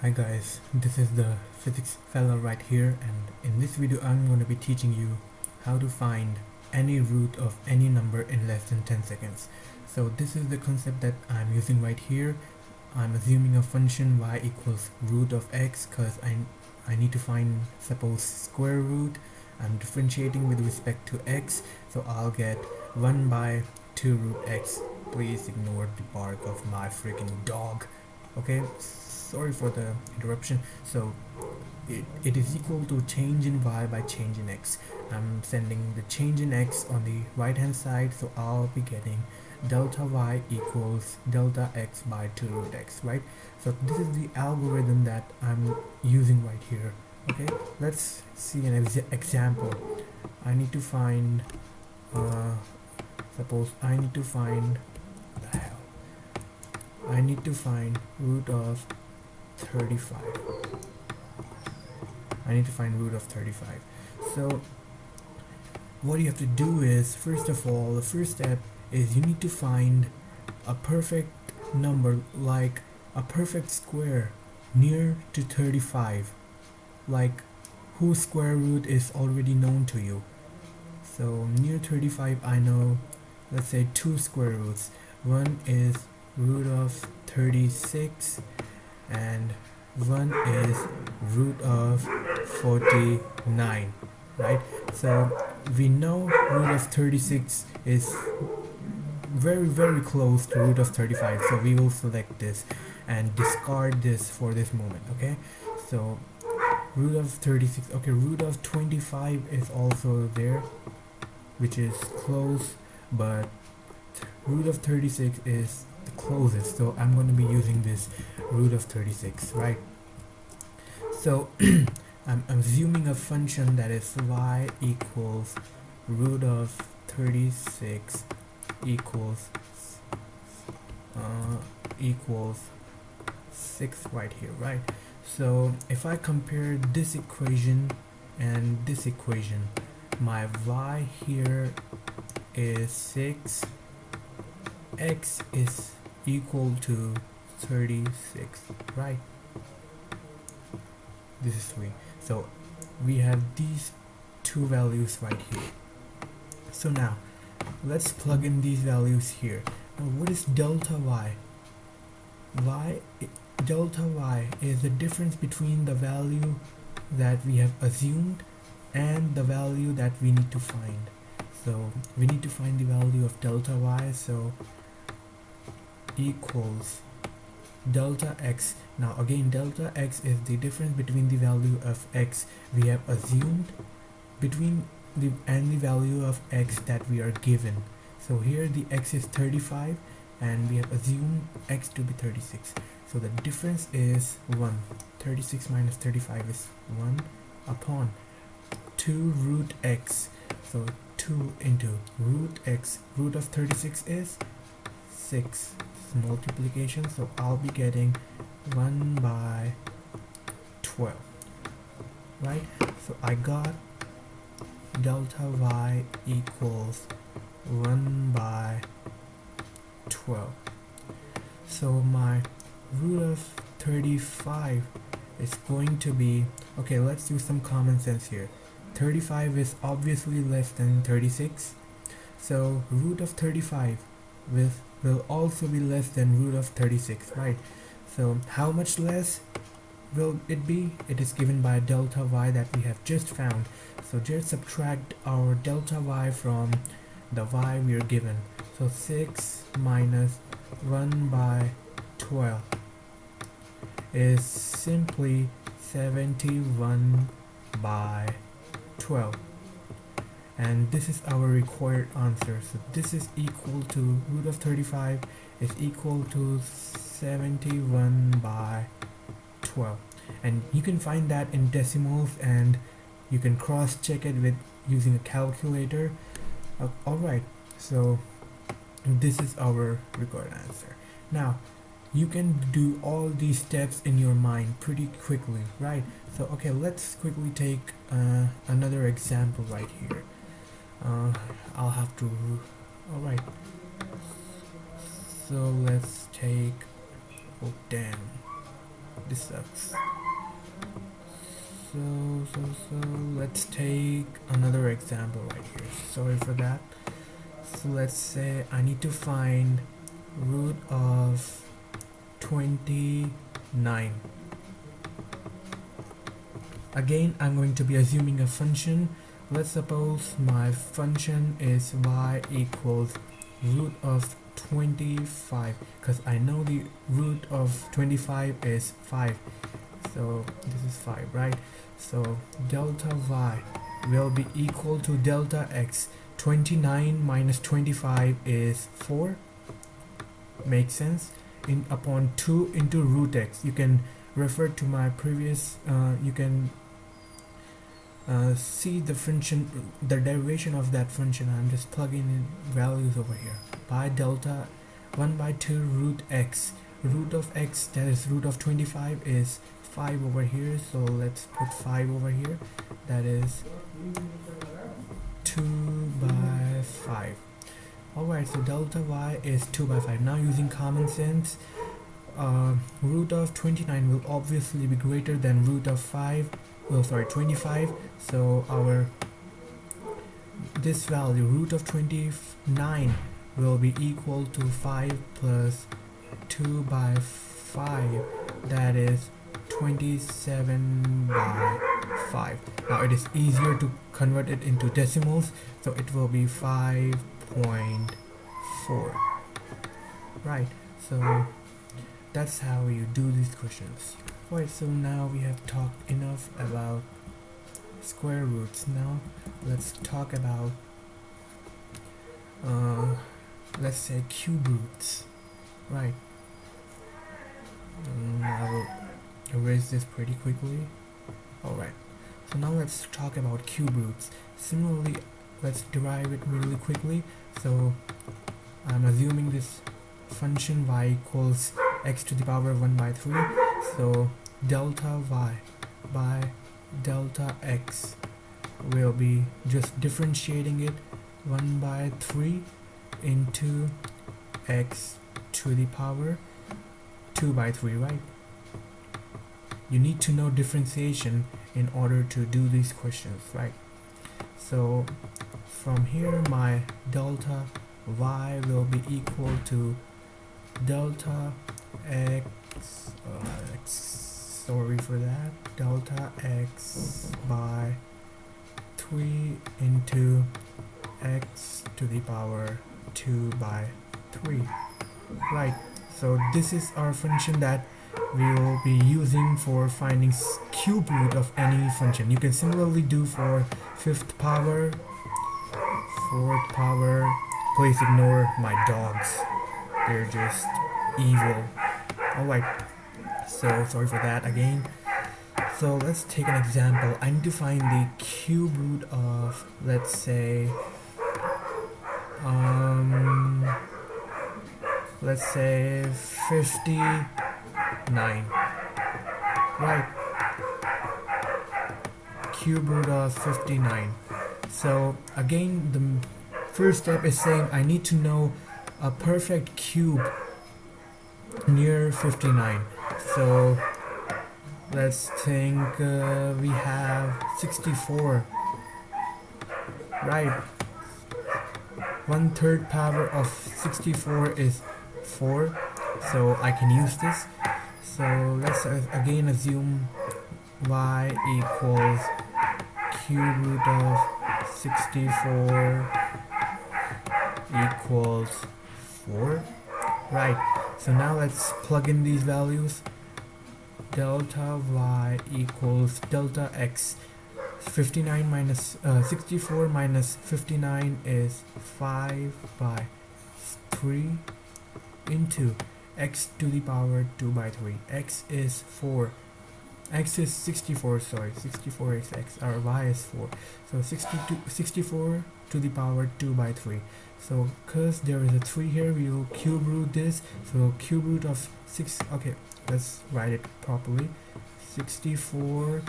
Hi guys, this is the physics fella right here, and in this video I'm going to be teaching you how to find any root of any number in less than 10 seconds. So this is the concept that I'm using right here. I'm assuming a function y equals root of x because I need to find, suppose, square root. I'm differentiating with respect to x, so I'll get 1 by 2 root x. Please ignore the bark of my freaking dog. Okay, sorry for the interruption. So it is equal to change in y by change in x. I'm sending the change in x on the right hand side, so I'll be getting delta y equals delta x by 2 root x, right? So this is the algorithm that I'm using right here. Okay, let's see an example. I need to find uh, suppose I need to find the hell I need to find root of 35. I need to find root of 35. So what you have to do is, first of all, the first step is you need to find a perfect number, like a perfect square near to 35, like whose square root is already known to you. So near 35, I know, let's say, two square roots. One is root of 36 and one is root of 49, right? So we know root of 36 is very close to root of 35, so we will select this and discard this for this moment. Okay, so root of 36, okay, root of 25 is also there, which is close, but root of 36 is the closest, so I'm going to be using this root of 36, right? So I'm assuming a function that is y equals root of 36 equals equals 6 right here, right? So if I compare this equation and this equation, my y here is 6, x is equal to 36, right? This is 3. So we have these two values right here. So now let's plug in these values here. Now what is delta y? Delta y is the difference between the value that we have assumed and the value that we need to find. So we need to find the value of delta y, so equals delta x. Now again, delta x is the difference between the value of x we have assumed between the value of x that we are given. So here the x is 35 and we have assumed x to be 36, so the difference is 1. 36 minus 35 is 1 upon 2 root x, so 2 into root x. Root of 36 is 6, multiplication, so I'll be getting 1 by 12, right? So I got delta y equals 1 by 12. So my root of 35 is going to be, okay, let's do some common sense here. 35 is obviously less than 36, so root of 35 will also be less than root of 36, right? So how much less will it be? It is given by delta y that we have just found. So just subtract our delta y from the y we are given. So 6 minus 1 by 12 is simply 71 by 12, and this is our required answer. So this is equal to root of 35 is equal to 71 by 12, and you can find that in decimals and you can cross check it with using a calculator. Alright, so this is our required answer. Now you can do all these steps in your mind pretty quickly, right? So okay, let's quickly take another example right here. I'll have to, alright, so let's take, oh damn, this sucks. So let's take another example right here. Sorry for that. So let's say I need to find root of 29. Again, I'm going to be assuming a function. Let's suppose my function is y equals root of 25, because I know the root of 25 is 5, so this is 5, right? So delta y will be equal to delta x. 29 minus 25 is 4. Makes sense? In upon 2 into root x. You can refer to my previous you can see the function, the derivation of that function. I'm just plugging in values over here. By delta 1 by 2 root x. Root of x, that is root of 25, is 5 over here, so let's put 5 over here. That is 2 by 5. Alright, so delta y is 2 by 5. Now using common sense, root of 29 will obviously be greater than root of 25. So this value, root of 29, will be equal to 5 plus 2 by 5, that is 27 by 5. Now it is easier to convert it into decimals, so it will be 5.4. right? So that's how you do these questions. Alright, so now we have talked enough about square roots. Now let's talk about let's say cube roots, right? I will erase this pretty quickly. Alright, so now let's talk about cube roots. Similarly, let's derive it really quickly. So I'm assuming this function y equals x to the power 1 by 3. So delta y by delta x will be just differentiating it 1 by 3 into x to the power 2 by 3, right? You need to know differentiation in order to do these questions, right? So from here, my delta y will be equal to delta x, sorry for that, delta x by 3 into x to the power 2 by 3, right? So this is our function that we will be using for finding cube root of any function. You can similarly do for 5th power, 4th power. Please ignore my dogs, they're just evil. Alright, so sorry for that again. So let's take an example. I need to find the cube root of, let's say 59, right? Cube root of 59. So again, the first step is saying I need to know a perfect cube near 59. So let's think we have 64, right? 1/3 power of 64 is 4, so I can use this. So let's again assume y equals cube root of 64 equals 4, right? So now let's plug in these values. Delta y equals delta x. 59 minus 64 minus 59 is 5 by 3 into x to the power 2 by 3. X is 4. X is 64, sorry, 64 is x, or y is 4. So 64 to the power 2 by 3. So because there is a 3 here, we will cube root this. So cube root of 6, okay, let's write it properly. 64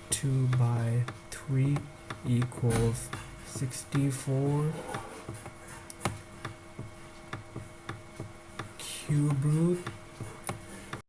2 by 3 equals 64 cube root